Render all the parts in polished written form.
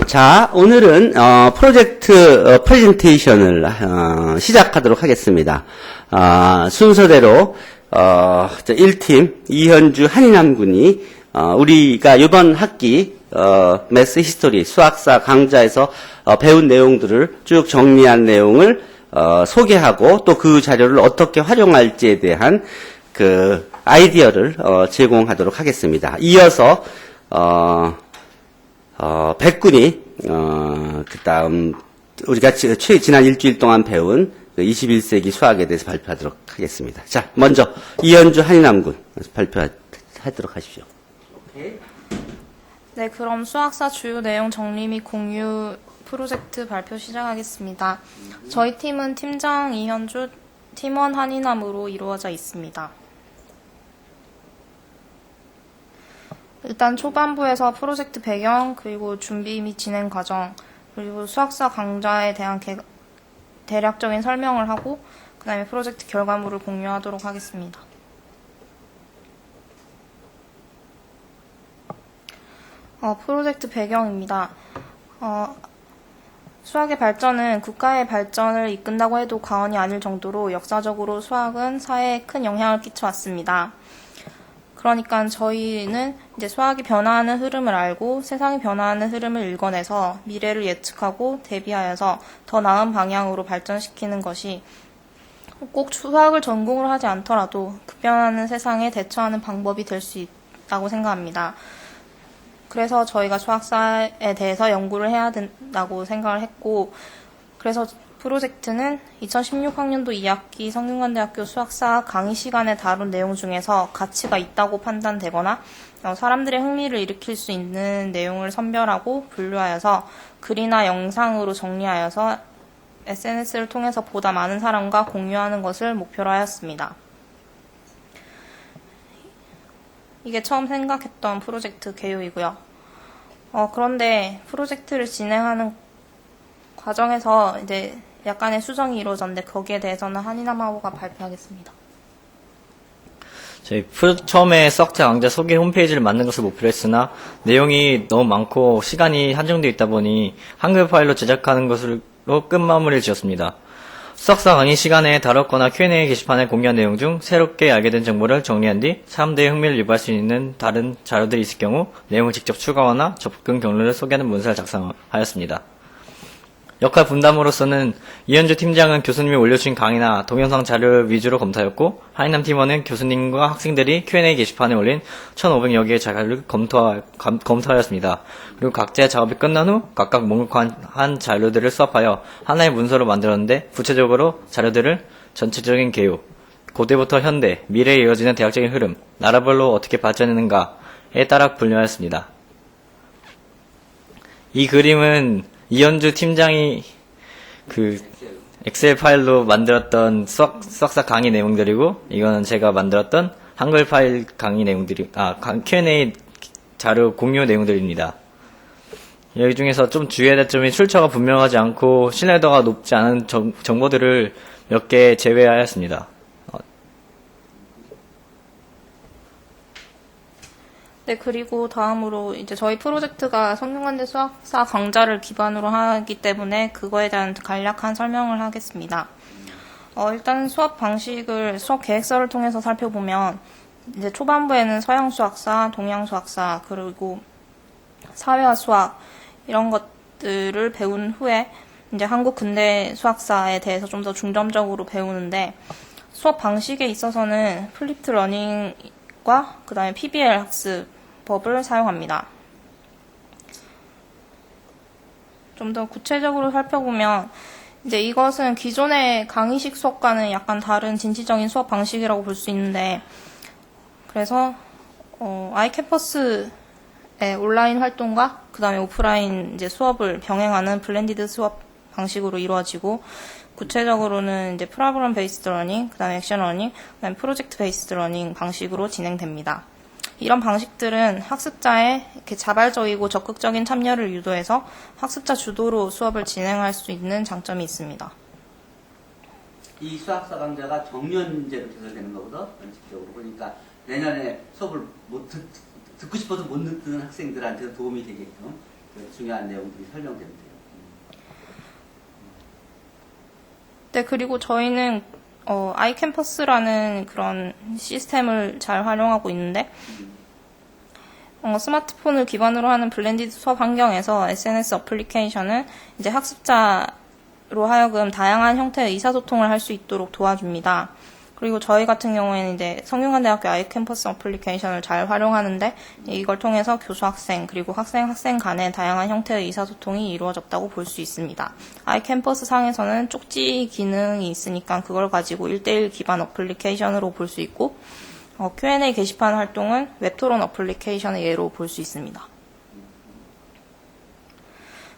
자, 오늘은 프로젝트 프레젠테이션을 시작하도록 하겠습니다. 순서대로 1팀 이현주 한인남 군이 우리가 이번 학기 매스 히스토리 수학사 강좌에서 배운 내용들을 쭉 정리한 내용을 소개하고 또 그 자료를 어떻게 활용할지에 대한 그 아이디어를 제공하도록 하겠습니다. 이어서 백군이 그 다음 우리가 지난 일주일 동안 배운 21세기 수학에 대해서 발표하도록 하겠습니다. 자, 먼저 이현주 한인남군 발표하도록 하십시오. 네, 그럼 수학사 주요 내용 정리 및 공유 프로젝트 발표 시작하겠습니다. 저희 팀은 팀장 이현주, 팀원 한인남으로 이루어져 있습니다. 일단 초반부에서 프로젝트 배경, 그리고 준비 및 진행 과정, 그리고 수학사 강좌에 대한 대략적인 설명을 하고 그 다음에 프로젝트 결과물을 공유하도록 하겠습니다. 프로젝트 배경입니다. 수학의 발전은 국가의 발전을 이끈다고 해도 과언이 아닐 정도로 역사적으로 수학은 사회에 큰 영향을 끼쳐왔습니다. 그러니까 저희는 이제 수학이 변화하는 흐름을 알고 세상이 변화하는 흐름을 읽어내서 미래를 예측하고 대비하여서 더 나은 방향으로 발전시키는 것이 꼭 수학을 전공으로 하지 않더라도 급변하는 세상에 대처하는 방법이 될 수 있다고 생각합니다. 그래서 저희가 수학사에 대해서 연구를 해야 된다고 생각을 했고, 그래서 프로젝트는 2016학년도 2학기 성균관대학교 수학사 강의 시간에 다룬 내용 중에서 가치가 있다고 판단되거나 사람들의 흥미를 일으킬 수 있는 내용을 선별하고 분류하여서 글이나 영상으로 정리하여서 SNS를 통해서 보다 많은 사람과 공유하는 것을 목표로 하였습니다. 이게 처음 생각했던 프로젝트 개요이고요. 그런데 프로젝트를 진행하는 과정에서 이제 약간의 수정이 이루어졌는데 거기에 대해서는 한인남하고가 발표하겠습니다. 저희 처음에 수학자 강좌 소개 홈페이지를 만든 것을 목표로 했으나 내용이 너무 많고 시간이 한정되어 있다 보니 한글 파일로 제작하는 것으로 끝마무리를 지었습니다. 수학사 강의 시간에 다뤘거나 Q&A 게시판에 공유한 내용 중 새롭게 알게 된 정보를 정리한 뒤 사람들의 흥미를 유발할 수 있는 다른 자료들이 있을 경우 내용을 직접 추가하거나 접근 경로를 소개하는 문서를 작성하였습니다. 역할 분담으로서는 이현주 팀장은 교수님이 올려주신 강의나 동영상 자료를 위주로 검토하였고, 한인남 팀원은 교수님과 학생들이 Q&A 게시판에 올린 1,500여 개의 자료를 검토하였습니다. 그리고 각자의 작업이 끝난 후 각각 목록한 자료들을 수합하여 하나의 문서로 만들었는데, 구체적으로 자료들을 전체적인 개요, 고대부터 현대, 미래에 이어지는 대학적인 흐름, 나라별로 어떻게 발전했는가에 따라 분류하였습니다. 이 그림은 이현주 팀장이 그 엑셀 파일로 만들었던 수학사 강의 내용들이고, 이거는 제가 만들었던 한글 파일 강의 내용들이, Q&A 자료 공유 내용들입니다. 여기 중에서 좀 주의해야 될 점이 출처가 분명하지 않고 신뢰도가 높지 않은 정보들을 몇 개 제외하였습니다. 네, 그리고 다음으로 이제 저희 프로젝트가 성균관대 수학사 강좌를 기반으로 하기 때문에 그거에 대한 간략한 설명을 하겠습니다. 일단 수업 계획서를 통해서 살펴보면 이제 초반부에는 서양 수학사, 동양 수학사, 그리고 사회화 수학 이런 것들을 배운 후에 이제 한국 근대 수학사에 대해서 좀 더 중점적으로 배우는데, 수업 방식에 있어서는 플립드 러닝과 그 다음에 PBL 학습법을 사용합니다. 좀 더 구체적으로 살펴보면 이제 이것은 기존의 강의식 수업과는 약간 다른 진취적인 수업 방식이라고 볼 수 있는데, 그래서 아이캠퍼스의 온라인 활동과 그 다음에 오프라인 이제 수업을 병행하는 블렌디드 수업 방식으로 이루어지고, 구체적으로는 이제 프로그램 베이스드 러닝, 그 다음에 액션 러닝, 그 다음에 프로젝트 베이스드 러닝 방식으로 진행됩니다. 이런 방식들은 학습자의 이렇게 자발적이고 적극적인 참여를 유도해서 학습자 주도로 수업을 진행할 수 있는 장점이 있습니다. 이 수학사 강좌가 정년제로 개설되는 것보다 원칙적으로 그러니까 내년에 수업을 듣고 싶어도 못 듣는 학생들한테 도움이 되게끔 중요한 내용들이 설명됩니다. 네, 그리고 저희는 아이캠퍼스라는 그런 시스템을 잘 활용하고 있는데 스마트폰을 기반으로 하는 블렌디드 수업 환경에서 SNS 어플리케이션은 이제 학습자로 하여금 다양한 형태의 의사소통을 할 수 있도록 도와줍니다. 그리고 저희 같은 경우에는 이제 성균관대학교 아이캠퍼스 어플리케이션을 잘 활용하는데 이걸 통해서 교수 학생 그리고 학생 간의 다양한 형태의 의사소통이 이루어졌다고 볼 수 있습니다. 아이캠퍼스 상에서는 쪽지 기능이 있으니까 그걸 가지고 1대1 기반 어플리케이션으로 볼 수 있고 Q&A 게시판 활동은 웹토론 어플리케이션의 예로 볼 수 있습니다.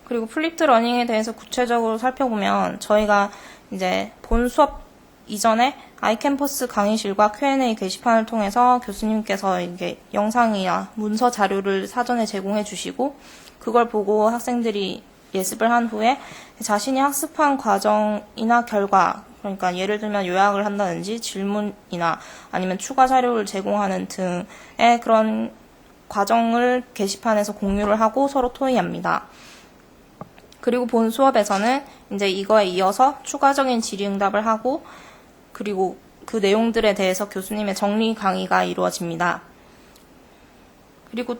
그리고 플립드 러닝에 대해서 구체적으로 살펴보면 저희가 이제 본 수업 이전에 아이캠퍼스 강의실과 Q&A 게시판을 통해서 교수님께서 이게 영상이나 문서 자료를 사전에 제공해 주시고 그걸 보고 학생들이 예습을 한 후에 자신이 학습한 과정이나 결과, 그러니까 예를 들면 요약을 한다든지 질문이나 아니면 추가 자료를 제공하는 등의 그런 과정을 게시판에서 공유를 하고 서로 토의합니다. 그리고 본 수업에서는 이제 이거에 이어서 추가적인 질의응답을 하고 그리고 그 내용들에 대해서 교수님의 정리 강의가 이루어집니다. 그리고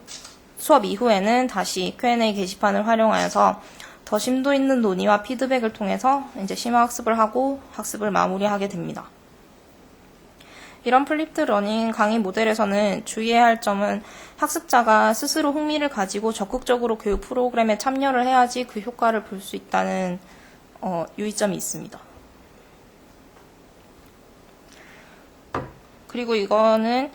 수업 이후에는 다시 Q&A 게시판을 활용하여서 더 심도 있는 논의와 피드백을 통해서 이제 심화학습을 하고 학습을 마무리하게 됩니다. 이런 플립드 러닝 강의 모델에서는 주의해야 할 점은 학습자가 스스로 흥미를 가지고 적극적으로 교육 프로그램에 참여를 해야지 그 효과를 볼 수 있다는 유의점이 있습니다. 그리고 이거는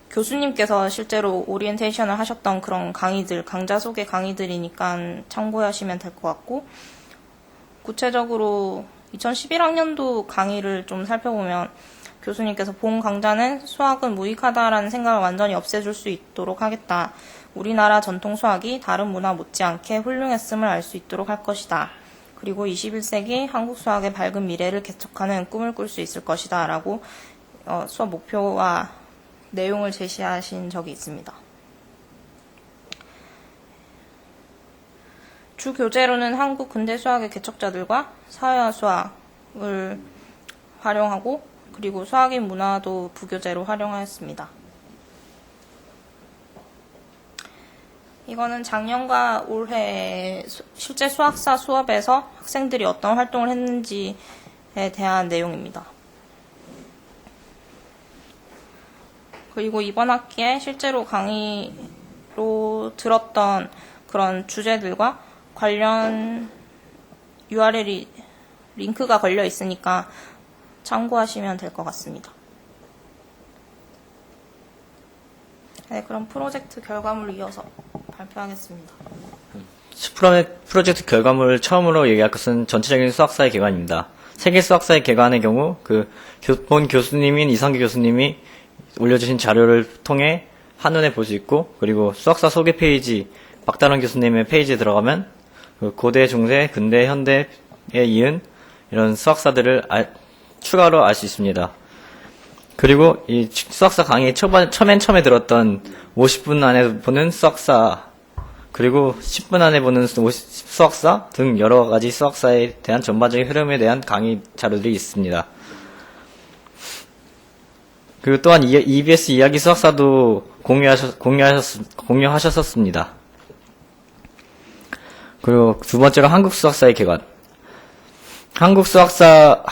교수님께서 실제로 오리엔테이션을 하셨던 그런 강의들, 강좌 속의 강의들이니까 참고하시면 될 것 같고, 구체적으로 2011학년도 강의를 좀 살펴보면 교수님께서 본 강좌는 수학은 무익하다라는 생각을 완전히 없애줄 수 있도록 하겠다. 우리나라 전통 수학이 다른 문화 못지않게 훌륭했음을 알 수 있도록 할 것이다. 그리고 21세기 한국 수학의 밝은 미래를 개척하는 꿈을 꿀 수 있을 것이다. 라고 수업 목표와 내용을 제시하신 적이 있습니다. 주 교재로는 한국 근대 수학의 개척자들과 사회화 수학을 활용하고 그리고 수학인 문화도 부교재로 활용하였습니다. 이거는 작년과 올해 실제 수학사 수업에서 학생들이 어떤 활동을 했는지에 대한 내용입니다. 그리고 이번 학기에 실제로 강의로 들었던 그런 주제들과 관련 URL이 링크가 걸려 있으니까 참고하시면 될 것 같습니다. 네, 그럼 프로젝트 결과물을 이어서 발표하겠습니다. 프로젝트 결과물을 처음으로 얘기할 것은 전체적인 수학사의 개관입니다. 세계 수학사의 개관의 경우 본 교수님인 이상규 교수님이 올려주신 자료를 통해 한눈에 볼 수 있고, 그리고 수학사 소개 페이지 박다론 교수님의 페이지에 들어가면 고대, 중세, 근대, 현대에 이은 이런 수학사들을 추가로 알 수 있습니다. 그리고 이 수학사 강의 처음에 들었던 50분 안에 보는 수학사, 그리고 10분 안에 보는 수학사 등 여러 가지 수학사에 대한 전반적인 흐름에 대한 강의 자료들이 있습니다. 그리고 또한 EBS 이야기 수학사도 공유하셨었습니다. 그리고 두 번째로 한국 수학사의 개관. 한국 수학사,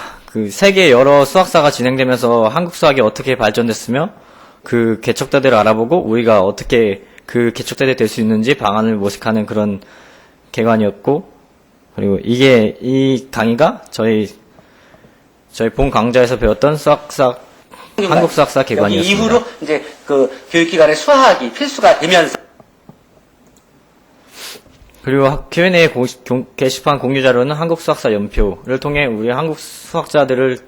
세계 여러 수학사가 진행되면서 한국 수학이 어떻게 발전됐으며 그 개척자들을 알아보고 우리가 어떻게 그 개척자들이 될 수 있는지 방안을 모색하는 그런 개관이었고, 그리고 이 강의가 저희 본 강좌에서 배웠던 한국 수학사 개관이었습니다. 이후로 이제 그 교육기관의 수학이 필수가 되면서 그리고 Q&A 게시판 공유 자료는 한국 수학사 연표를 통해 우리 한국 수학자들을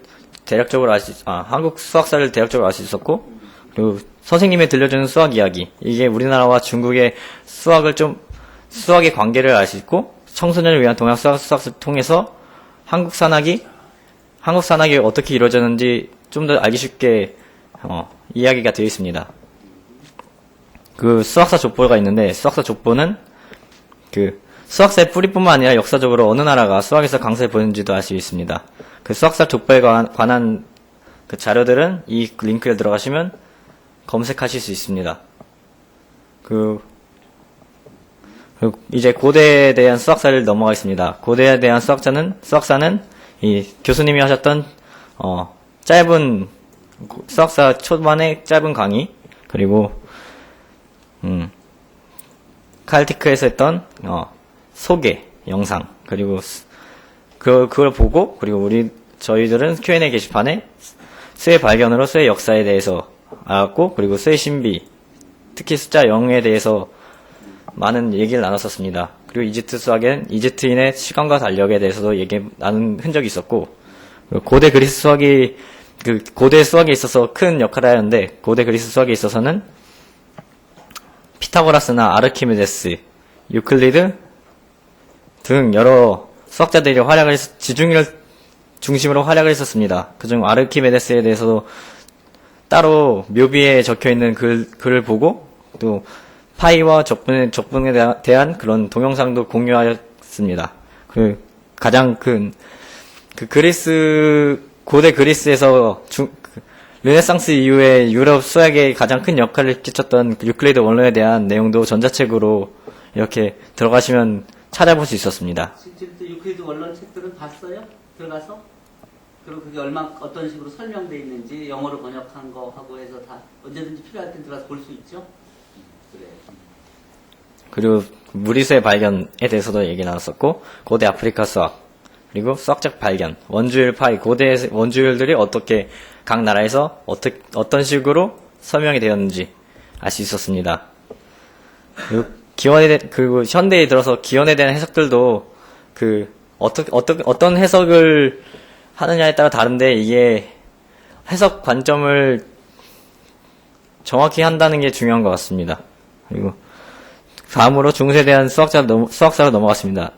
대략적으로 한국 수학사를 대략적으로 알 수 있었고, 그리고 선생님이 들려주는 수학 이야기, 이게 우리나라와 중국의 수학의 관계를 알 수 있고, 청소년을 위한 동양 수학을 통해서 한국 산학이 어떻게 이루어졌는지 좀 더 알기 쉽게 이야기가 되어 있습니다. 그 수학사 족보가 있는데 수학사 족보는 그 수학사의 뿌리뿐만 아니라 역사적으로 어느 나라가 수학에서 강세를 보였는지도 알 수 있습니다. 그 수학사 족보에 관한 그 자료들은 이 링크에 들어가시면 검색하실 수 있습니다. 그리고 이제 고대에 대한 수학사를 넘어가겠습니다. 고대에 대한 수학사는 이 교수님이 하셨던 짧은 수학사 초반의 짧은 강의, 그리고 칼티크에서 했던 소개 영상, 그리고 그걸 보고, 그리고 저희들은 Q&A 게시판에 쇠의 발견으로 쇠의 역사에 대해서 알았고, 그리고 쇠의 신비, 특히 숫자 0에 대해서 많은 얘기를 나눴었습니다. 그리고 이집트 수학엔 이집트인의 시간과 달력에 대해서도 나눈 흔적이 있었고, 고대 그리스 수학이 고대 수학에 있어서 큰 역할을 하였는데, 고대 그리스 수학에 있어서는 피타고라스나 아르키메데스, 유클리드 등 여러 수학자들이 지중해를 중심으로 활약을 했었습니다. 그중 아르키메데스에 대해서도 따로 묘비에 적혀있는 글을 보고, 또 파이와 적분에 대한 그런 동영상도 공유하였습니다. 가장 큰 고대 그리스에서 르네상스 이후에 유럽 수학에 가장 큰 역할을 끼쳤던 유클리드 원론에 대한 내용도 전자책으로 이렇게 들어가시면 찾아볼 수 있었습니다. 지금부터 유클리드 원론 책들은 봤어요? 들어가서? 그리고 그게 어떤 식으로 설명되어 있는지 영어로 번역한 거 하고 해서 다 언제든지 필요할 땐 들어가서 볼 수 있죠? 그래. 그리고 무리수의 발견에 대해서도 얘기 나눴었고, 고대 아프리카 수학, 그리고 수학적 발견, 원주율 파이, 고대 원주율들이 어떻게 각 나라에서 어떤 식으로 설명이 되었는지 알 수 있었습니다. 그리고 현대에 들어서 기원에 대한 해석들도 어떤 해석을 하느냐에 따라 다른데, 이게 해석 관점을 정확히 한다는 게 중요한 것 같습니다. 그리고 다음으로 중세에 대한 수학사로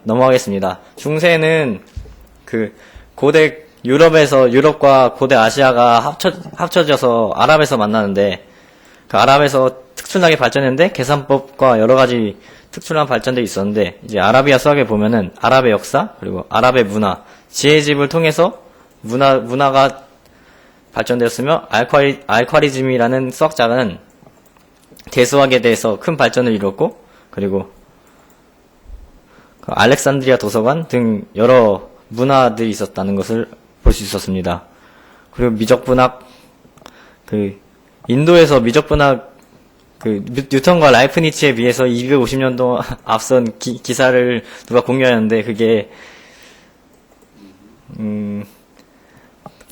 넘어가겠습니다. 중세는 고대 유럽과 고대 아시아가 합쳐져서 아랍에서 만나는데, 그 아랍에서 특출나게 발전했는데 계산법과 여러 가지 특출난 발전들이 있었는데, 이제 아라비아 수학에 보면은 아랍의 역사, 그리고 아랍의 문화, 지혜집을 통해서 문화가 발전되었으며, 알콰리즘이라는 수학자는 대수학에 대해서 큰 발전을 이뤘고, 그리고 알렉산드리아 도서관 등 여러 문화들이 있었다는 것을 볼 수 있었습니다. 그리고 미적분학, 인도에서 미적분학, 뉴턴과 라이프니츠에 비해서 250년도 앞선 기사를 누가 공유하였는데, 그게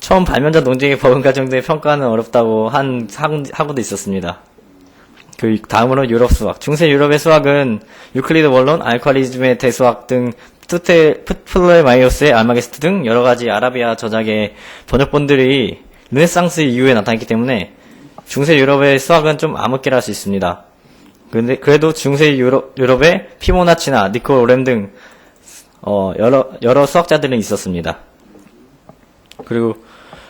처음 발명자 논쟁의 버금가 정도의 평가는 어렵다고 한 학우도 있었습니다. 다음으로 유럽 수학. 중세 유럽의 수학은 유클리드 원론, 알콰리즘의 대수학 등 플레마이오스의 알마게스트 등 여러 가지 아라비아 저작의 번역본들이 르네상스 이후에 나타났기 때문에 중세 유럽의 수학은 좀 암흑기라 할 수 있습니다. 그래도 중세 유럽의 피모나치나 니콜 오렘 등 여러 수학자들은 있었습니다. 그리고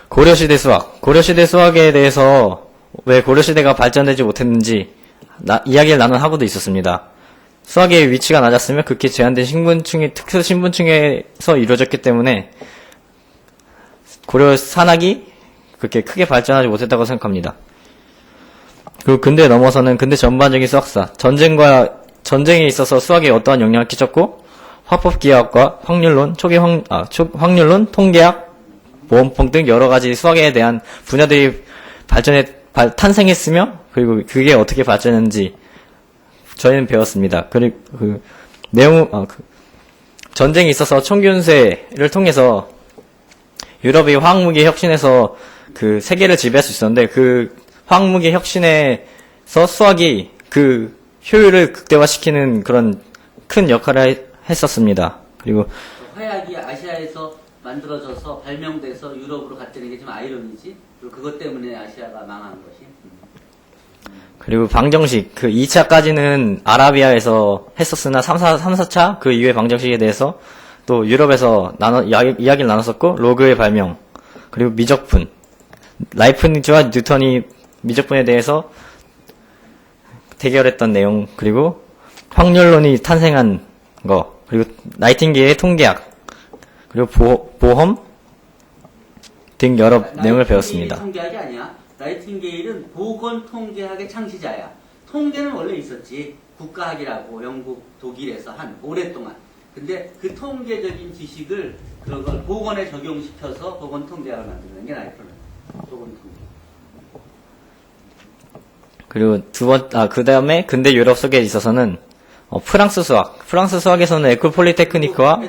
고려시대 수학. 고려시대 수학에 대해서 왜 고려시대가 발전되지 못했는지 이야기를 나눈 학우도 있었습니다. 수학의 위치가 낮았으며 극히 제한된 특수 신분층에서 이루어졌기 때문에 고려 산학이 그렇게 크게 발전하지 못했다고 생각합니다. 그리고 근대에 넘어서는 근대 전반적인 수학사, 전쟁에 있어서 수학에 어떠한 영향을 끼쳤고, 화법기하학과 확률론, 확률론, 통계학, 모험법 등 여러 가지 수학에 대한 분야들이 탄생했으며, 그리고 그게 어떻게 발전했는지 저희는 배웠습니다. 그리고 전쟁이 있어서 총균세를 통해서 유럽이 화학무기 혁신에서 세계를 지배할 수 있었는데, 화학무기 혁신에서 수학이 효율을 극대화시키는 그런 큰 역할을 했었습니다. 그리고 화약이 아시아에서 만들어져서 발명돼서 유럽으로 갔다는 게 좀 아이러니지. 그리고 그것 때문에 아시아가 망한 것이. 그리고 방정식 2차까지는 아라비아에서 했었으나 3, 4차 그 이후의 방정식에 대해서 또 유럽에서 이야기를 나눴었고, 로그의 발명, 그리고 미적분, 라이프니츠와 뉴턴이 미적분에 대해서 대결했던 내용, 그리고 확률론이 탄생한 거, 그리고 나이팅게일의 통계학, 그리고 보험 등 여러 내용을 배웠습니다. 통계학이 아니야. 나이팅게일은 보건 통계학의 창시자야. 통계는 원래 있었지. 국가학이라고 영국, 독일에서 한 오랫동안. 근데 그 통계적인 지식을 그걸 보건에 적용시켜서 보건 통계학을 만드는 게 나이트는 보건 통계. 그리고 그 다음에 근대 유럽 속에 있어서는 프랑스 수학에서는 에콜 폴리테크니크와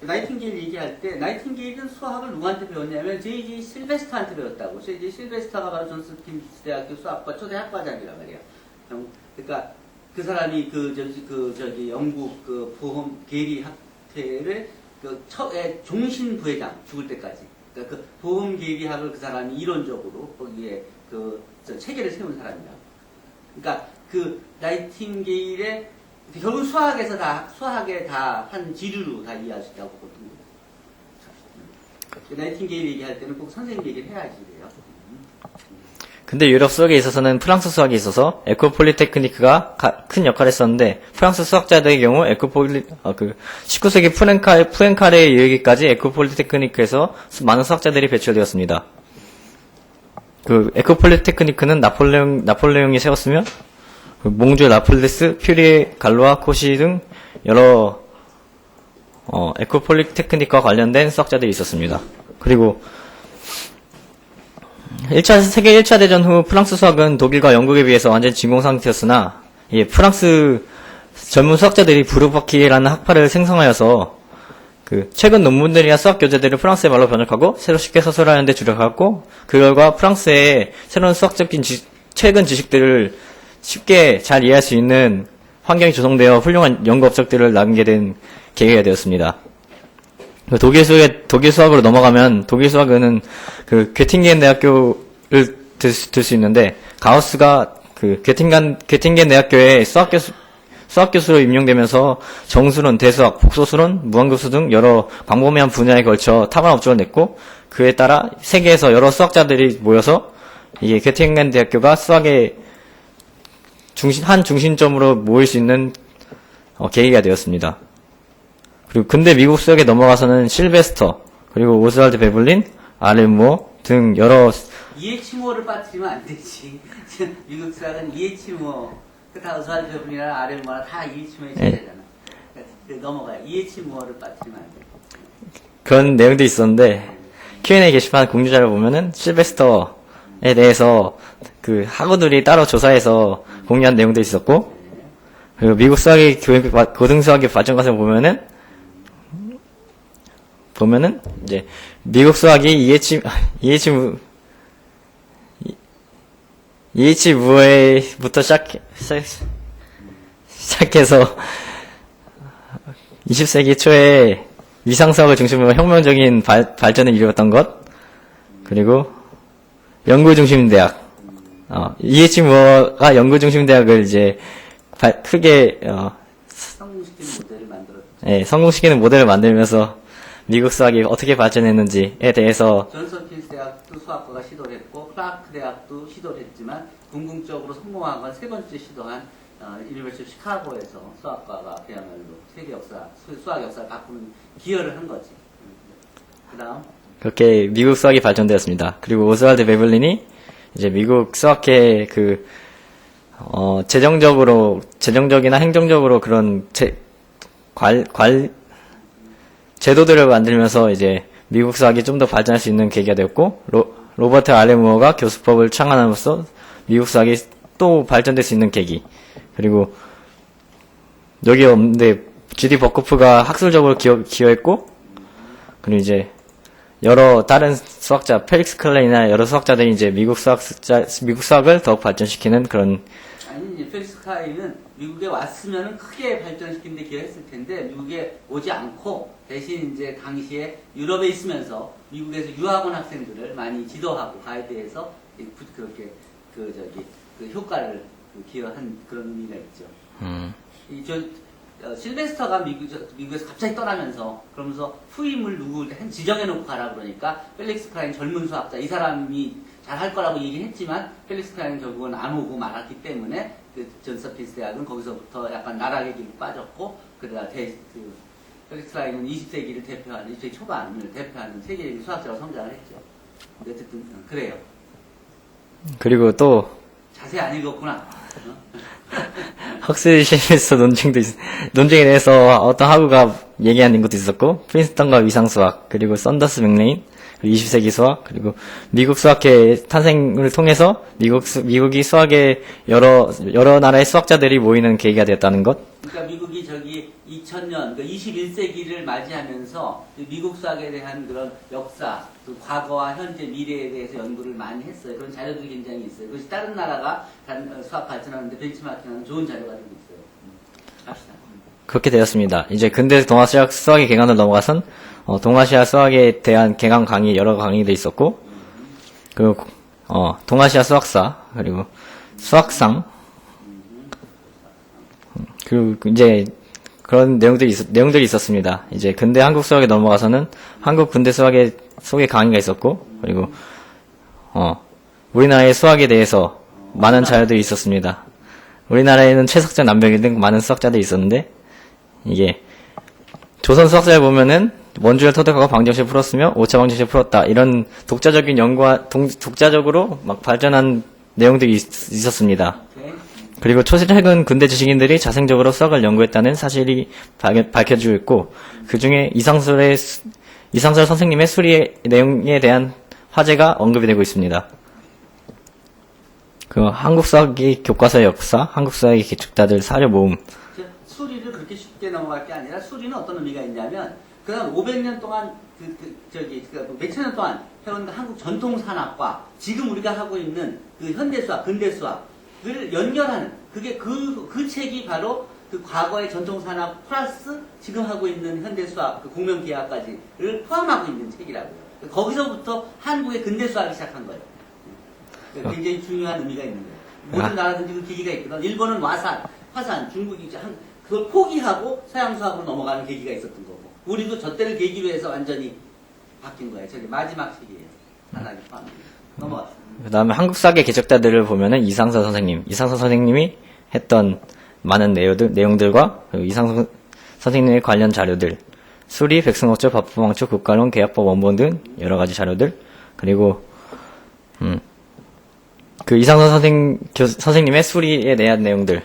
나이팅게일 얘기할 때 나이팅게일은 수학을 누구한테 배웠냐면 J.J. 실베스터한테 배웠다고. J.J. 실베스터가 바로 존스 홉킨스 대학교 수학과 초대 학과장이란 말이야. 그러니까 그 사람이 영국 그 보험 계리 학회를 종신 부회장 죽을 때까지. 그러니까 그 보험 계리학을 그 사람이 이론적으로 거기에 체계를 세운 사람이야. 그러니까 그 나이팅게일의 결국 수학에 다 한 지류로 다 이해할 수 있다고 보거든요. 나이팅게일 얘기할 때는 꼭 선생님 얘기를 해야지 그래요. 근데 유럽 수학에 있어서는 프랑스 수학에 있어서 에콜 폴리테크니크가 큰 역할을 했었는데, 프랑스 수학자들의 경우 19세기 푸엔카레에 이르기까지 에콜 폴리테크니크에서 많은 수학자들이 배출되었습니다. 그 에콜 폴리테크니크는 나폴레옹이 세웠으며, 몽주, 라플레스, 퓨리에, 갈로아, 코시 등 여러 에콜 폴리테크닉과 관련된 수학자들이 있었습니다. 그리고 세계 1차 대전 후 프랑스 수학은 독일과 영국에 비해서 완전 진공 상태였으나, 프랑스 젊은 수학자들이 부르바키라는 학파를 생성하여서 최근 논문들이나 수학 교재들을 프랑스의 말로 번역하고 새로 쉽게 서술하는 데 주력하고, 그 결과 프랑스의 새로운 수학적인 최근 지식들을 쉽게 잘 이해할 수 있는 환경이 조성되어 훌륭한 연구 업적들을 남기게 된 계기가 되었습니다. 독일 수학으로 넘어가면, 독일 수학은 괴팅겐 대학교를 들 수 있는데, 가우스가 괴팅겐 대학교에 수학 교수로 임용되면서 정수론, 대수학, 복소수론, 무한급수 등 여러 광범위한 분야에 걸쳐 탁월한 업적을 냈고, 그에 따라 세계에서 여러 수학자들이 모여서 이게 괴팅겐 대학교가 수학의 한 중심점으로 모일 수 있는 계기가 되었습니다. 그리고 근대 미국 수학에 넘어가서는 실베스터, 그리고 오스왈드 베블린, 아레무어 등 여러 이해치모를 빠뜨리면 안 되지. 미국 수학은 이해치모, 다 오스왈드 베블린이나 아레무어나 다 이해치모에 있어야잖아. 넘어가요. 이해치모를 빠뜨리면 안 돼. 그런 내용도 있었는데, Q&A 게시판 공유자를 보면은 실베스터에 대해서 학우들이 따로 조사해서 공유한 내용도 있었고, 그리고 미국 수학의 고등 수학의 발전 과정을 보면은 이제 미국 수학이 이해치무에부터 시작해서 20세기 초에 위상수학을 중심으로 혁명적인 발전을 이루었던 것, 그리고 연구중심 대학, 이해치무어가 연구중심 대학을 이제 크게 성공시키는 모델을 만들면서 미국 수학이 어떻게 발전했는지에 대해서 존스 홉킨스 대학도 수학과가 시도를 했고, 클라크 대학도 시도를 했지만 궁극적으로 성공한 건 세 번째 시도한 유니버시티 시카고에서 수학과가 그야말로 세계 역사, 수학 역사를 바꾸는 기여를 한 거지. 그다음 그렇게 미국 수학이 발전되었습니다. 그리고 오스왈드 베블린이 이제 미국 수학회 재정적이나 행정적으로 그런 제도들을 만들면서 이제 미국 수학이 좀 더 발전할 수 있는 계기가 되었고, 로버트 아레무어가 교수법을 창안함으로써 미국 수학이 또 발전될 수 있는 계기. 그리고 여기 없는데 G.D. 버코프가 학술적으로 기여했고, 그리고 이제 여러 다른 수학자, 펠릭스 클레이나 여러 수학자들이 이제 미국 수학을 더욱 발전시키는 그런. 아니, 펠릭스 클레이는 미국에 왔으면 크게 발전시키는 데 기여했을 텐데, 미국에 오지 않고 대신 이제 당시에 유럽에 있으면서 미국에서 유학원 학생들을 많이 지도하고 가이드해서 그렇게 효과를 기여한 그런 의미가 있죠. 실베스터가 미국에서 갑자기 떠나면서, 그러면서 후임을 지정해놓고 가라 그러니까, 펠릭스 클라인 젊은 수학자, 이 사람이 잘 할 거라고 얘기했지만, 펠릭스 클라인은 결국은 안 오고 말았기 때문에, 존스 홉킨스 대학은 거기서부터 약간 나락의 길로 빠졌고, 그러다 펠릭스 라인은 20세기를 대표하는, 20세기 초반을 대표하는 세계적인 수학자로 성장을 했죠. 근데 어쨌든, 그래요. 그리고 또 자세히 안 읽었구나. 헉스실에서 논쟁에 대해서 어떤 학우가 얘기하는 것도 있었고, 프린스턴과 위상수학, 그리고 썬더스 맥레인, 그리고 20세기 수학, 그리고 미국 수학회 탄생을 통해서 미국이 수학의 여러 나라의 수학자들이 모이는 계기가 되었다는 것. 그러니까 미국이 저기 2000년, 그러니까 21세기를 맞이하면서 미국 수학에 대한 그런 역사, 그 과거와 현재, 미래에 대해서 연구를 많이 했어요. 그런 자료들이 굉장히 있어요. 그것이 다른 나라가 수학 발전하는데 벤치마킹하는 좋은 자료가 되고 있어요. 갑시다. 그렇게 되었습니다. 이제 근대 동아시아 수학의 개관을 넘어가선 동아시아 수학에 대한 개관 강의 여러 강의도 있었고, 그리고 동아시아 수학사, 그리고 수학상, 그리고 이제 그런 내용들이 있었습니다. 이제 근대 한국 수학에 넘어가서는 한국 근대 수학의 속에 강의가 있었고, 그리고 우리나라의 수학에 대해서 많은 자료들이 있었습니다. 우리나라에는 최석자, 남병일 등 많은 수학자들이 있었는데, 이게 조선 수학자를 보면은 원주를 터득하고 방정식을 풀었으며 5차 방정식을 풀었다, 이런 독자적인 연구와 독자적으로 막 발전한 내용들이 있었습니다. 그리고 최근 근대 지식인들이 자생적으로 수학을 연구했다는 사실이 밝혀지고 있고, 그 중에 이상설 선생님의 수리 내용에 대한 화제가 언급이 되고 있습니다. 그 한국 수학의 교과서의 역사, 한국 수학의 기축자들 사료 모음. 수리를 그렇게 쉽게 넘어갈 게 아니라, 수리는 어떤 의미가 있냐면, 그다음 500년 동안 몇천 년 동안 해온 그 한국 전통 산학과 지금 우리가 하고 있는 그 현대 수학, 근대 수학을 연결하는, 그게 그 책이 바로 그 과거의 전통 산학 플러스 지금 하고 있는 현대 수학, 그 공명 기하까지를 포함하고 있는 책이라고요. 거기서부터 한국의 근대 수학이 시작한 거예요. 굉장히 중요한 의미가 있는 거예요. 모든 나라든지 그 계기가 있거든. 일본은 화산, 중국이 그걸 포기하고 서양 수학으로 넘어가는 계기가 있었던 거고, 우리도 저 때를 계기로 해서 완전히 바뀐 거예요. 저게 마지막 책이에요. 하나의 포함입니다. 넘어갔습니다. 그 다음에 한국 수학의 개척자들을 보면은 이상서 선생님이 했던 많은 내용들과, 그리고 이상서 선생님의 관련 자료들, 수리, 백승호조, 밥부망초, 국가론, 계약법 원본 등 여러 가지 자료들, 그리고 그 이상서 선생님의 수리에 대한 내용들,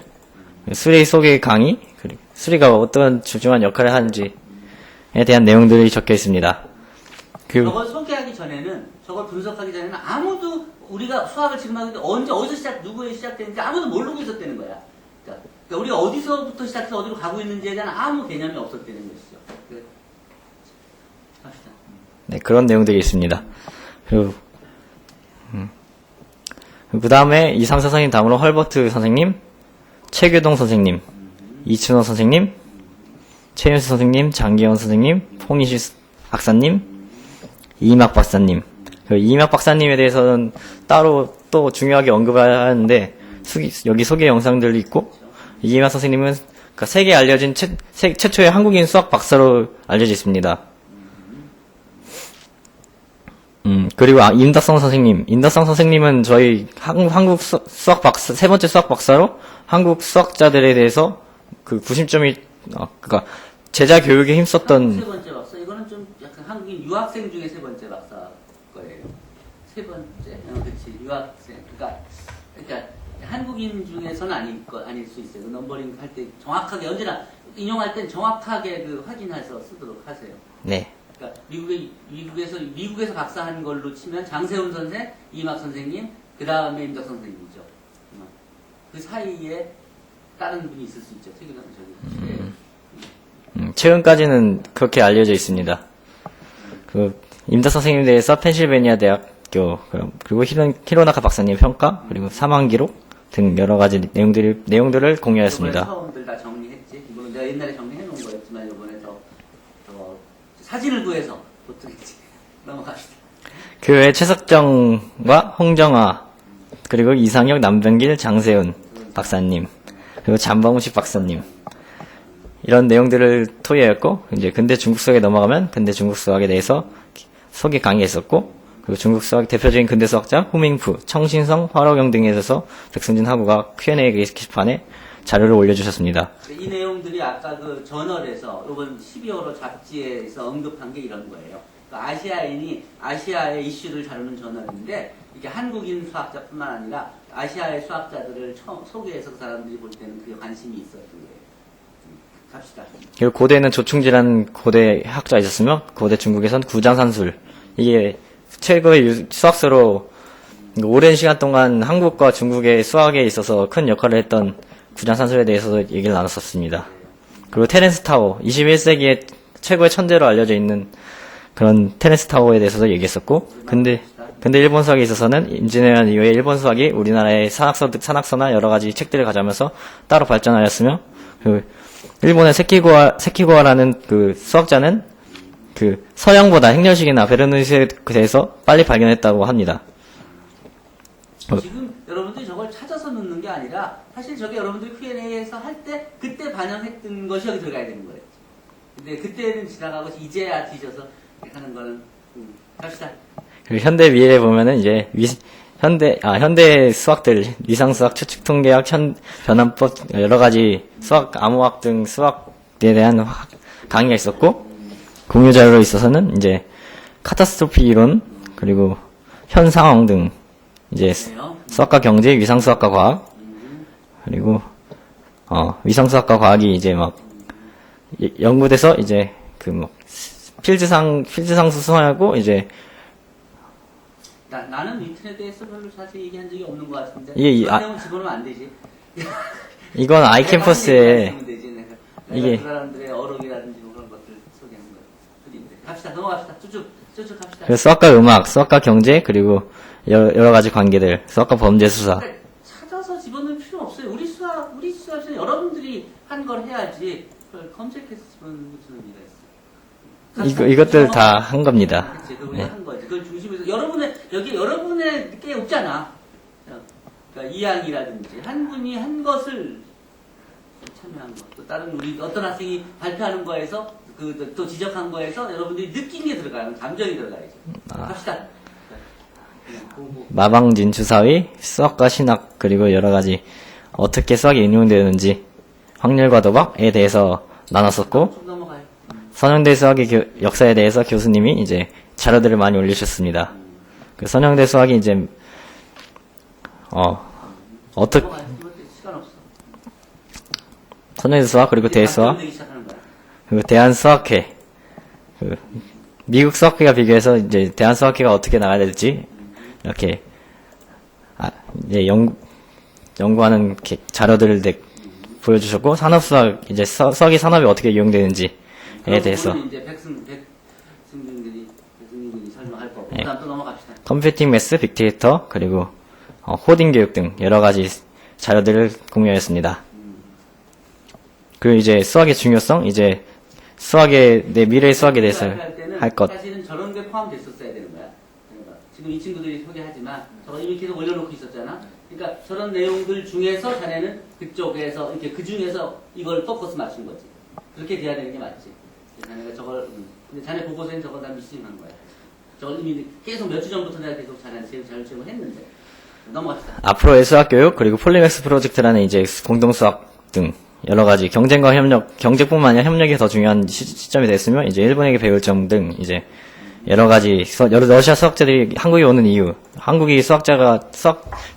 수리 속의 강의, 그리고 수리가 어떤 중요한 역할을 하는지에 대한 내용들이 적혀 있습니다. 저걸 소개하기 전에는, 저걸 분석하기 전에는 아무도 우리가 수학을 지금 하는데 어디서 누구에 시작되는지 아무도 모르고 있었다는 거야. 그러니까 우리가 어디서부터 시작해서 어디로 가고 있는지에 대한 아무 개념이 없었다는 것이죠. 합시다. 네, 그런 내용들이 있습니다. 그 다음에 이상서 선생님 다음으로 헐버트 선생님, 최규동 선생님, 이춘호 선생님, 최윤수 선생님, 장기현 선생님, 홍희시 박사님, 이막 박사님. 그 이막 박사님에 대해서는 따로 또 중요하게 언급을 하는데, 여기 소개 영상들이 있고, 이막 선생님은 세계에 알려진 최초의 한국인 수학 박사로 알려져 있습니다. 그리고 임덕성 선생님은 저희 한국 수학 박사, 세 번째 수학 박사로 한국 수학자들에 대해서 그 구심점이, 그니까 제자 교육에 힘썼던. 세 번째 박사, 이거는 좀 약간 한국인 유학생 중에 세 번째 박사 거예요. 세 번째, 그렇지, 유학생. 그러니까 한국인 중에서는 아닐 수 있어요. 그 넘버링 할 때 정확하게, 언제나 인용할 땐 정확하게 그 확인해서 쓰도록 하세요. 네. 그러니까 미국에서 박사한 걸로 치면 장세훈 선생, 이막 선생님, 그 다음에 임덕성 선생님이죠. 그 사이에 다른 분이 있을 수 있죠. 최근까지는 그렇게 알려져 있습니다. 그 임덕성 선생님에 대해서 펜실베니아 대학교, 그리고 히로나카 박사님 평가, 그리고 사망 기록 등 여러 가지 내용들을 공유했습니다. 처음들 다 정리했지. 이거는 내가 옛날에 정리해 놓은 거였지만 이번에 더 사진을 구해서 보트겠지. 넘어갑시다. 그 외에 최석정과 홍정아, 그리고 이상혁, 남병길, 장세훈 박사님, 그리고 잠범식 박사님, 이런 내용들을 토의하였고, 이제 근대 중국 수학에 넘어가면 근대 중국 수학에 대해서 소개 강의했었고, 그리고 중국 수학 대표적인 근대 수학자 후밍푸, 청신성, 화로경 등에 있어서 백승진 학우가 Q&A 게시판에 자료를 올려주셨습니다. 이 내용들이 아까 그 저널에서 이번 12월호 잡지에서 언급한 게 이런 거예요. 그 아시아인이 아시아의 이슈를 다루는 저널인데 이게 한국인 수학자뿐만 아니라 아시아의 수학자들을 소개해서 그 사람들이 볼 때는 그게 관심이 있었던 거예요. 갑시다. 그리고 고대에는 조충지라는 고대 학자가 있었으며 고대 중국에선 구장산술, 이게 최고의 수학서로 오랜 시간 동안 한국과 중국의 수학에 있어서 큰 역할을 했던 구장산술에 대해서도 얘기를 나눴었습니다. 그리고 테렌스 타워, 21세기의 최고의 천재로 알려져 있는 그런 테렌스 타워에 대해서도 얘기했었고, 근데 일본 수학에 있어서는 임진왜란 이후에 일본 수학이 우리나라의 산학서나 여러 가지 책들을 가져오면서 따로 발전하였으며, 그 일본의 세키고와라는 그 수학자는 그 서양보다 행렬식이나 베르누스에 대해서 빨리 발견했다고 합니다. 지금 여러분들이 저걸 찾아서 넣는 게 아니라 사실 저게 여러분들이 Q&A에서 할 때 그때 반영했던 것이 여기 들어가야 되는 거예요. 근데 그때는 지나가고 이제야 뒤져서 하는 거는 갑시다. 그리고 현대 미래에 보면은 이제 현대 수학들, 위상수학, 추측통계학, 변환법, 여러 가지 수학, 암호학 등 수학에 대한 강의가 있었고, 공유 자료로 있어서는 이제 카타스트로피 이론, 그리고 현 상황 등 이제 수학과 경제, 위상수학과 과학, 그리고 위상수학과 과학이 이제 막 연구돼서 이제 그 뭐 필드상 수상하고 이제 나는 인터넷에서 별로 자세히 얘기한 적이 없는 것 같은데 그런 내용 집어넣으면 안 되지. 이건 아이캠퍼스에 이게 그 사람들의 어록이라든지 그런 것들 소개하는 것들인데 갑시다. 넘어갑시다. 쭉쭉 갑시다. 그래서 수학과 음악, 수학과 경제, 그리고 여러 가지 관계들, 수학과 범죄 수사. 그러니까 찾아서 집어넣을 필요 없어요. 우리 수학에서 여러분들이 한 걸 해야지 그걸 검색해서 집어넣는 무슨 의미가 있어. 이것들 다 한 겁니다. 그치, 그걸 우리가 한 거지. 그걸 중심에서 여러분의 게 없잖아. 그러니까 이양이라든지 한 분이 한 것을 참여한 것, 또 다른 우리 어떤 학생이 발표하는 거에서 또 지적한 거에서 여러분들이 느낀 게 들어가요. 감정이 들어가야지. 갑시다. 그냥 보고. 마방진 주사위, 수학과 신학, 그리고 여러 가지 어떻게 수학이 응용되는지 확률과 도박에 대해서 나눴었고, 좀 넘어가요. 선영대 수학의 역사에 대해서 교수님이 이제 자료들을 많이 올리셨습니다. 그 선영대 수학이 이제 어떻게 넘어가요. 시간 없어. 선영대 수학 그리고 대수학 내기 시작하는 거야. 그리고 대한수학회, 그 미국 수학회가 비교해서 이제 대한수학회가 어떻게 나가야 될지 이렇게 이제 연구하는 자료들을 보여주셨고, 산업수학 이제 수학이 산업에 어떻게 이용되는지에 대해서 이제 백승준들이 설명할 거고. 그다음 또 넘어갑시다. 컴퓨팅 매스, 빅데이터, 그리고 코딩 교육 등 여러 가지 자료들을 공유했습니다. 그리고 이제 수학의 중요성, 이제 내 미래의 수학에 대해서 할 것. 사실은 저런 게 포함됐었어야 되는 거야. 그러니까 지금 이 친구들이 소개하지만 저거 이미 계속 올려놓고 있었잖아. 그러니까 저런 내용들 중에서 자네는 그쪽에서 이렇게 그 중에서 이걸 포커스 맞춘 거지. 그렇게 돼야 되는 게 맞지. 자네가 저걸 근데 자네 보고서엔 저거 다 미싱한 거야. 저걸 이미 계속 몇 주 전부터 내가 계속 자네한테 자료체험을 했는데. 넘어갑시다. 앞으로의 수학 교육, 그리고 폴리맥스 프로젝트라는 이제 공동 수학 등 여러 가지 경쟁과 협력, 경쟁뿐만 아니라 협력이 더 중요한 시점이 됐으며, 이제 일본에게 배울 점 등 이제 여러 가지 러시아 수학자들이 한국에 오는 이유, 한국이 수학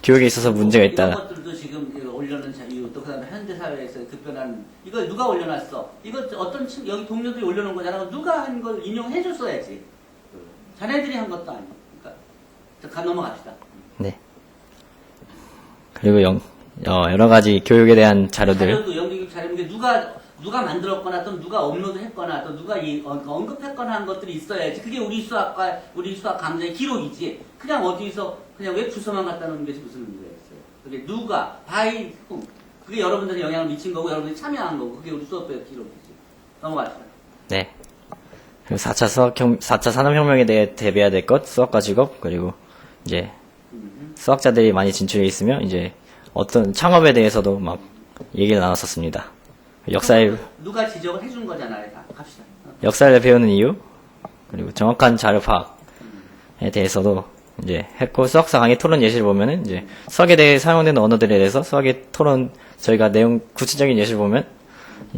교육에 있어서 문제가 있다. 이런 것들도 지금 올려놓은 이유, 또 그다음에 현대 사회에서 급변하는 이걸 누가 올려놨어? 이거 어떤 여기 동료들이 올려놓은 거잖아. 누가 한 걸 인용해줬어야지. 자네들이 한 것도 아니고. 그러니까 넘어갑시다. 네. 그리고 여러 가지 교육에 대한 자료들. 자료도 연기교육 자료인데 누가 만들었거나 또 누가 업로드했거나 또 누가 언급했거나 한 것들이 있어야지. 그게 우리 수학 강좌의 기록이지. 그냥 어디서 그냥 왜 주소만 갖다 놓는 것이 무슨 의미가 있어요. 그게 누가 by whom. 그게 여러분들이 영향을 미친 거고 여러분들이 참여한 거고 그게 우리 수업의 기록이지. 넘어갑시다. 네. 그리고 4차 산업혁명에 대해 대비해야 될 것, 수학과 직업, 그리고 이제 수학자들이 많이 진출해 있으며 이제 어떤 창업에 대해서도 막 얘기를 나눴었습니다. 누가 지적을 해준 거잖아요. 다 갑시다. 역사를 배우는 이유, 그리고 정확한 자료 파악, 대해서도 이제 했고, 수학사 강의 토론 예시를 보면은 이제 수학에 대해 사용되는 언어들에 대해서 수학의 토론 저희가 내용 구체적인 예시를 보면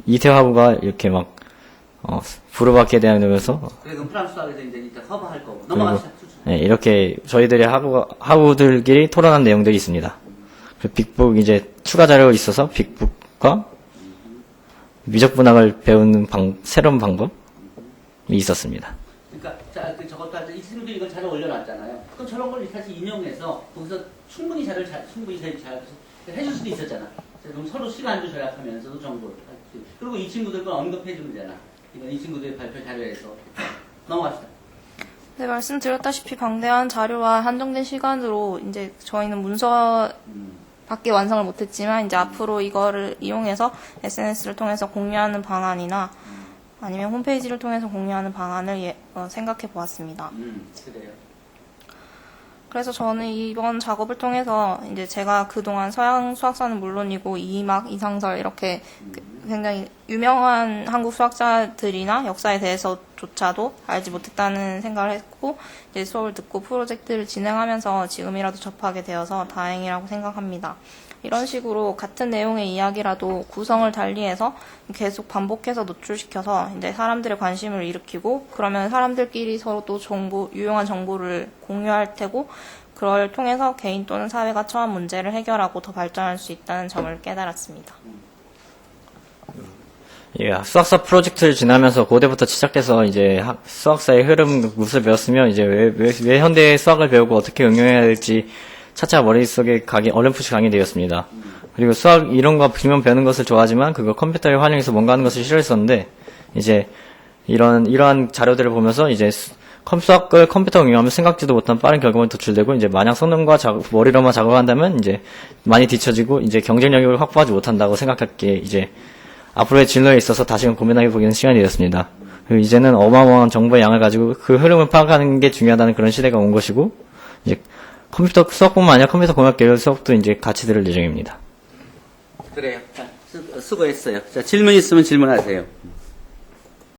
이태화부가 이렇게 막 부르바키에 대하면서 그래서 프랑스 수학에서 이제 일단 커버할 거고 넘어갑시다. 이렇게 저희들의 학우들끼리 토론한 내용들이 있습니다. 그 빅북 이제 추가 자료가 있어서 빅북과 미적 분학을 배우는 새로운 방법이 있었습니다. 그러니까 저것도 할 때 이 친구들이 이걸 잘 올려놨잖아요. 그럼 저런 걸 다시 인용해서 거기서 충분히 잘 해줄 수도 있었잖아. 그럼 서로 시간도 절약하면서도 정보를. 그리고 이 친구들 건 언급해주면 되잖아. 이건 이 친구들의 발표 자료에서 넘어갑시다. 네, 말씀드렸다시피 방대한 자료와 한정된 시간으로 이제 저희는 문서 밖에 완성을 못했지만 이제 앞으로 이거를 이용해서 SNS를 통해서 공유하는 방안이나 아니면 홈페이지를 통해서 공유하는 방안을 생각해 보았습니다. 그래요. 그래서 저는 이번 작업을 통해서 이제 제가 그동안 서양 수학사는 물론이고 이막, 이상설 이렇게 굉장히 유명한 한국 수학자들이나 역사에 대해서조차도 알지 못했다는 생각을 했고 이제 수업을 듣고 프로젝트를 진행하면서 지금이라도 접하게 되어서 다행이라고 생각합니다. 이런 식으로 같은 내용의 이야기라도 구성을 달리해서 계속 반복해서 노출시켜서 이제 사람들의 관심을 일으키고 그러면 사람들끼리 서로 또 유용한 정보를 공유할 테고 그걸 통해서 개인 또는 사회가 처한 문제를 해결하고 더 발전할 수 있다는 점을 깨달았습니다. 예, 수학사 프로젝트를 지나면서 고대부터 시작해서 이제 수학사의 흐름 무엇을 배웠으며 이제 왜 현대의 수학을 배우고 어떻게 응용해야 될지 차차 머릿속에 어렴풋이 강의되었습니다. 그리고 수학 이론과 비면 배우는 것을 좋아하지만 그걸 컴퓨터에 활용해서 뭔가 하는 것을 싫어했었는데 이제 이러한 자료들을 보면서 이제 수학을 컴퓨터 응용하면 생각지도 못한 빠른 결과물이 도출되고 이제 마냥 손과 머리로만 작업한다면 이제 많이 뒤처지고 이제 경쟁력을 확보하지 못한다고 생각했기에 이제 앞으로의 진로에 있어서 다시금 고민하게 보기는 시간이 되었습니다. 그리고 이제는 어마어마한 정보의 양을 가지고 그 흐름을 파악하는 게 중요하다는 그런 시대가 온 것이고 이제 컴퓨터 수학뿐만 아니라 컴퓨터 공학 계열 수업도 이제 같이 들을 예정입니다. 그래요. 자, 수고했어요. 자, 질문 있으면 질문하세요.